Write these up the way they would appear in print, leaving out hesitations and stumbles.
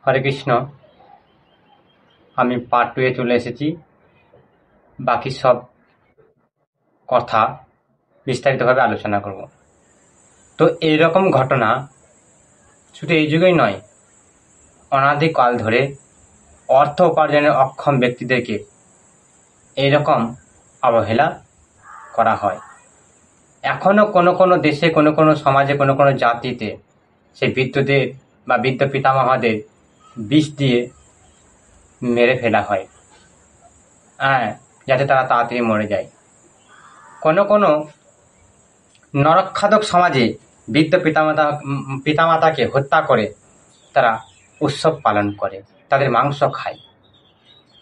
হরে কৃষ্ণ। আমি পার্ট 2 এ চলে এসেছি। বাকি সব কথা বিস্তারিতভাবে আলোচনা করব। তো এইরকম ঘটনা শুধু এই যুগেই নয়, অনাদিকাল ধরে অর্থ উপার্জনের অক্ষম ব্যক্তিদেরকে এইরকম অবহেলা করা হয়। এখনো কোনো কোনো দেশে, কোনো কোনো সমাজে, কোনো কোনো জাতিতে সেই বৃদ্ধদের বা বৃদ্ধ পিতামহদের বিষ দিয়ে মেরে ফেলা হয়, যাতে তারা তাড়াতাড়ি মরে যায়। কোনো কোনো নরখাদক সমাজে বৃদ্ধ পিতামাতাকে হত্যা করে তারা উৎসব পালন করে, তাদের মাংস খায়।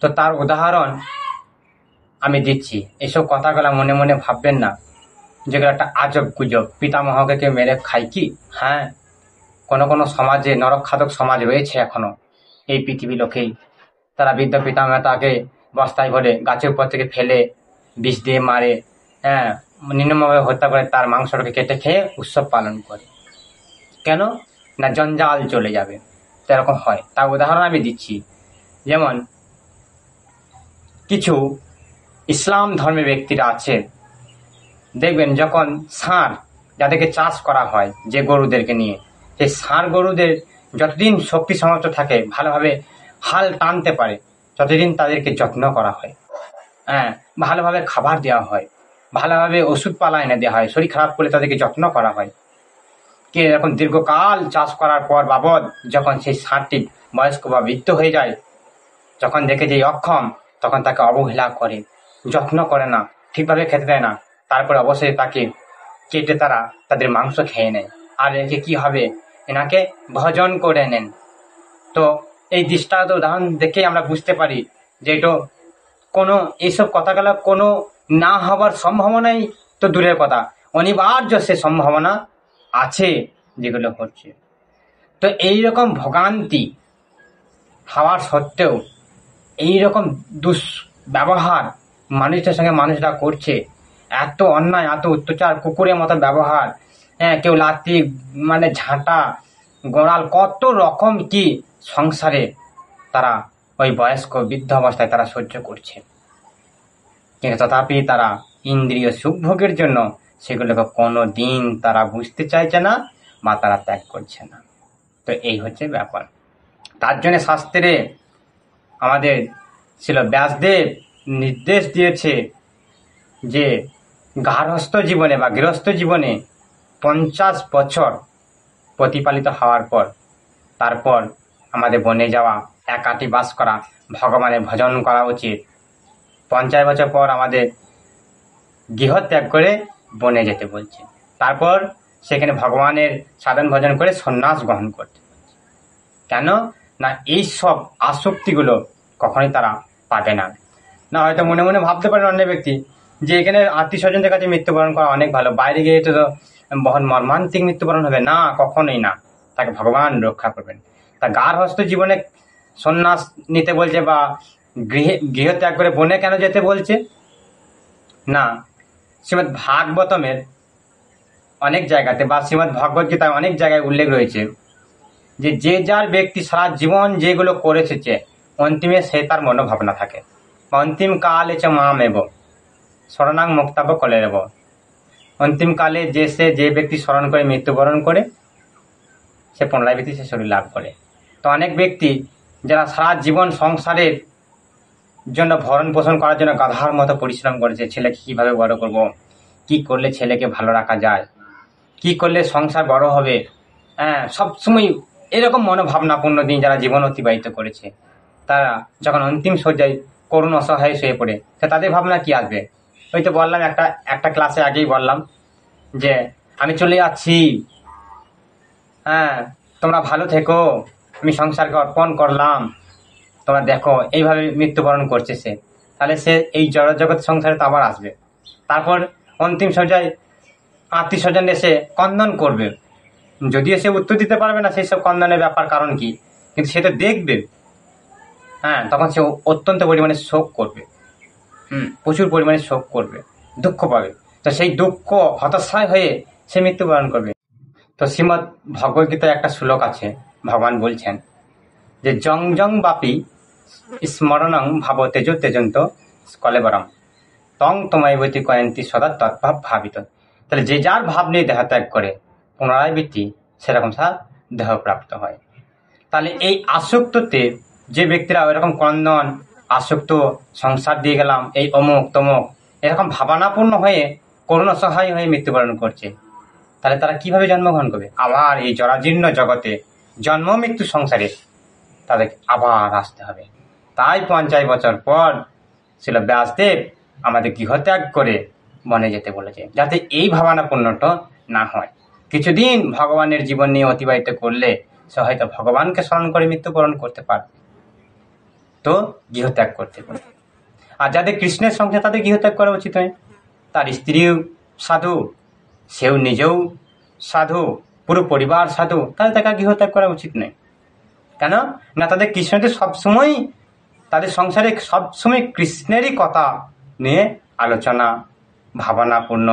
তো তার উদাহরণ আমি দিচ্ছি। এসব কথাগুলো মনে মনে ভাববেন না যেগুলো একটা আজব গুজব, পিতামহকে কেউ মেরে খায় কি? হ্যাঁ, কোনো কোনো সমাজে, নরখাদক সমাজ রয়েছে এখনো এই পৃথিবী লোকেই। তারা বৃদ্ধ পিতামাতাকে বস্তায় ভরে গাছের উপর থেকে ফেলে বিষ দিয়ে মারে, নির্মমভাবে হত্যা করে তার মাংসটাকে কেটে খেয়ে উৎসব পালন করে। কেন না? জঞ্জাল চলে যাবে। তো এরকম হয়। তার উদাহরণ আমি দিচ্ছি। যেমন কিছু ইসলাম ধর্মের ব্যক্তিরা আছে, দেখবেন যখন ষাঁড়, যাদেরকে চাষ করা হয় যে গরুদেরকে নিয়ে, সেই ষাঁড় গরুদের যতদিন শক্তি সামর্থ্য থাকে, ভালোভাবে হাল টানতে পারে, ততদিন তাদেরকে যত্ন করা হয়। ভালোভাবে খাবার দেওয়া হয়, ভালোভাবে ওষুধপালা এনে দেওয়া হয়, শরীর খারাপ করলে তাদেরকে যত্ন করা হয়। কে এরকম দীর্ঘকাল চাষ করার পর বাবদ যখন সেই ষাঁড়টি বয়স্ক বা বৃদ্ধ হয়ে যায়, যখন দেখে যে অক্ষম, তখন তাকে অবহেলা করে, যত্ন করে না, ঠিকভাবে খেতে দেয় না। তারপরে অবশ্যই তাকে কেটে তারা তাদের মাংস খেয়ে নেয়। আর একে কি হবে? এনাকে ভজন করে নেন। তো এই দৃষ্টান্ত উদাহরণ দেখে আমরা বুঝতে পারি যে এটা কোনো এইসব কথাগুলো কোনো না হবার সম্ভাবনাই তো দূরের কথা, অনিবার্য সে সম্ভাবনা আছে যেগুলো হচ্ছে। তো এইরকম ভোগান্তি হওয়ার সত্ত্বেও এইরকম দুষ্ব্যবহার মানুষের সঙ্গে মানুষরা করছে, এত অন্যায়, এত অত্যাচার, কুকুরের মতো ব্যবহার, কেউ লাথি, ঝাঁটা, গোড়াল, কত রকম কি সংসারে তারা ওই বয়স্ক বৃদ্ধ অবস্থায় তারা সহ্য করছে। কিন্তু তথাপি তারা ইন্দ্রিয় সুখভোগের জন্য সেগুলোকে কোনো দিন তারা বুঝতে চাইছে না বা তারা ত্যাগ করছে না। তো এই হচ্ছে ব্যাপার। তার জন্য শাস্ত্রে আমাদের ছিল ব্যাসদেব নির্দেশ দিয়েছে যে গার্হস্থ জীবনে বা গৃহস্থ জীবনে 50 বছর প্রতিপালিত হওয়ার পর তারপর আমাদের বনে যাওয়া, একাকী বাস করা, ভগবানের ভজন করা উচিত। 50 বছর পর আমাদের গৃহ ত্যাগ করে বনে যেতে বলছে। তারপর সেখানে ভগবানের সাধন ভজন করে সন্ন্যাস গ্রহণ করতে বলছে। কেন না? এই সব আসক্তিগুলো কখনোই তারা পাবে না। না হয়তো মনে মনে ভাবতে পারেন অন্য ব্যক্তি যে এখানে আত্মীয় স্বজনদের কাছে মৃত্যুবরণ করা অনেক ভালো, বাইরে গিয়ে তো বহন মর্মান্তিক মৃত্যুবরণ হবে। না, কখনোই না। তাকে ভগবান রক্ষা করবেন। তা গার্হস্থ জীবনে সন্ন্যাস নিতে বলছে বা গৃহ ত্যাগ করে বনে কেন যেতে বলছে? না, শ্রীমদ্ ভাগবতমের অনেক জায়গাতে বা শ্রীমদ্ ভগবত গীতায় অনেক জায়গায় উল্লেখ রয়েছে যে যে যার ব্যক্তি সারা জীবন যেগুলো করে এসেছে, অন্তিমে সে তার মনোভাবনা থাকে। অন্তিম কালে চ মাম এব শরণাং মুক্তাব কলে দেব। অন্তিম কালে যে ব্যক্তি স্মরণ করে মৃত্যুবরণ করে, সে পুনরায় ব্যক্তি সে শরীর লাভ করে। তো অনেক ব্যক্তি যারা সারা জীবন সংসারের জন্য ভরণ পোষণ করার জন্য গাধার মতো পরিশ্রম করেছে, ছেলেকে কিভাবে বড় করব, কি করলে ছেলেকে ভালো রাখা যায়, কি করলে সংসার বড় হবে, সবসময় এরকম মনোভাবনাপূর্ণ দিন যারা জীবন অতিবাহিত করেছে, তারা যখন অন্তিম শয্যায় করুণ অসহায় শুয়ে পড়ে, তাদের ভাবনা কি আসবে? ওই তো বললাম, একটা ক্লাসে আগেই বললাম যে আমি চলে যাচ্ছি, তোমরা ভালো থেকো, আমি সংসারকে অর্পণ করলাম, তোমরা দেখো। এইভাবে মৃত্যুবরণ করছে সে। তাহলে সে এই জগৎ সংসারে তো আবার আসবে। তারপর অন্তিম শয্যায় আত্মীয় স্বজন এসে কন্দন করবে, যদিও সে উত্তর দিতে পারবে না সেই সব কন্দনের ব্যাপার কারণ কি, কিন্তু সে তো দেখবে। তখন সে অত্যন্ত পরিমাণে শোক করবে, প্রচুর পরিমাণে শোক করবে, দুঃখ পাবে। তো সেই দুঃখ হতাশায় হয়ে সে মৃত্যুবরণ করবে। তো শ্রীমদ্ ভগবদ্গীতায় একটা শ্লোক আছে, ভগবান বলছেন যে জং জং বাপি স্মরণং ভাব তেজ তেজন্ত কলেবরম তং তোমায়বতী কয়ন্তী সদা তৎভাব ভাবিত। তাহলে যে যার ভাব নিয়ে দেহত্যাগ করে পুনরাবৃত্তি সেরকম তার দেহ প্রাপ্ত হয়। তাহলে এই আসক্ততে যে ব্যক্তিরা ওইরকম ক্রন্দন আসক্ত, সংসার দিয়ে গেলাম, এই অমুক তমুক এরকম ভাবনাপূর্ণ হয়ে করুণ সহায় হয়ে মৃত্যুবরণ করছে, তাহলে তারা কিভাবে জন্মগ্রহণ করবে? আবার এই জরাজীর্ণ জগতে জন্ম মৃত্যু সংসারে তাদেরকে আবার আসতে হবে। তাই 50 বছর পর ছিল ব্যাসদেব আমাদের গৃহত্যাগ করে বনে যেতে বলেছে, যাতে এই ভাবনাপূর্ণটা না হয়। কিছুদিন ভগবানের জীবন নিয়ে অতিবাহিত করলে সে হয়তো ভগবানকে স্মরণ করে মৃত্যুবরণ করতে পারবে, তো গৃহত্যাগ করতে পারবে। আর যাদের কৃষ্ণের সংসার তাদের গৃহত্যাগ করা উচিত নয়। তার স্ত্রীও সাধু, সেও নিজেও সাধু, পুরো পরিবার সাধু, তাহলে তাকে গৃহত্যাগ করা উচিত নয়। কেন না, তাদের কৃষ্ণদের সবসময়, তাদের সংসারে সবসময় কৃষ্ণেরই কথা নিয়ে আলোচনা, ভাবনাপূর্ণ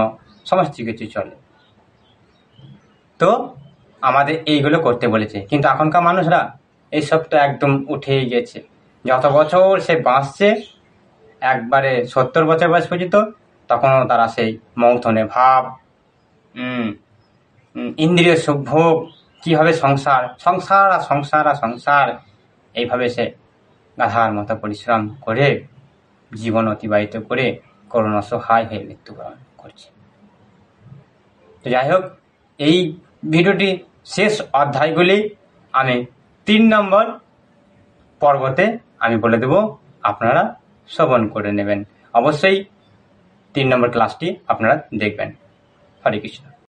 সমস্ত কিছু চলে। তো আমাদের এইগুলো করতে বলেছে, কিন্তু এখনকার মানুষরা এইসব তো একদম উঠেই গেছে। যত বছর সে বাঁচছে, একবারে 70 বছর বয়স পর্যন্ত, তখনও তারা সেই মৌথনে ভাব, ইন্দ্রিয় সুখভোগ, কিভাবে সংসার সংসার আর সংসার আর সংসার, এইভাবে সে গাধার মতো পরিশ্রম করে জীবন অতিবাহিত করে করুণ অসহায় হয়ে মৃত্যুবরণ করছে। তো যাই হোক, এই ভিডিওটি শেষ অধ্যায়গুলি আমি 3 নম্বর পর্বতে আমি বলে দেব, আপনারা শ্রবণ করে নেবেন। অবশ্যই 3 নম্বর ক্লাসটি আপনারা দেখবেন। হরে কৃষ্ণ।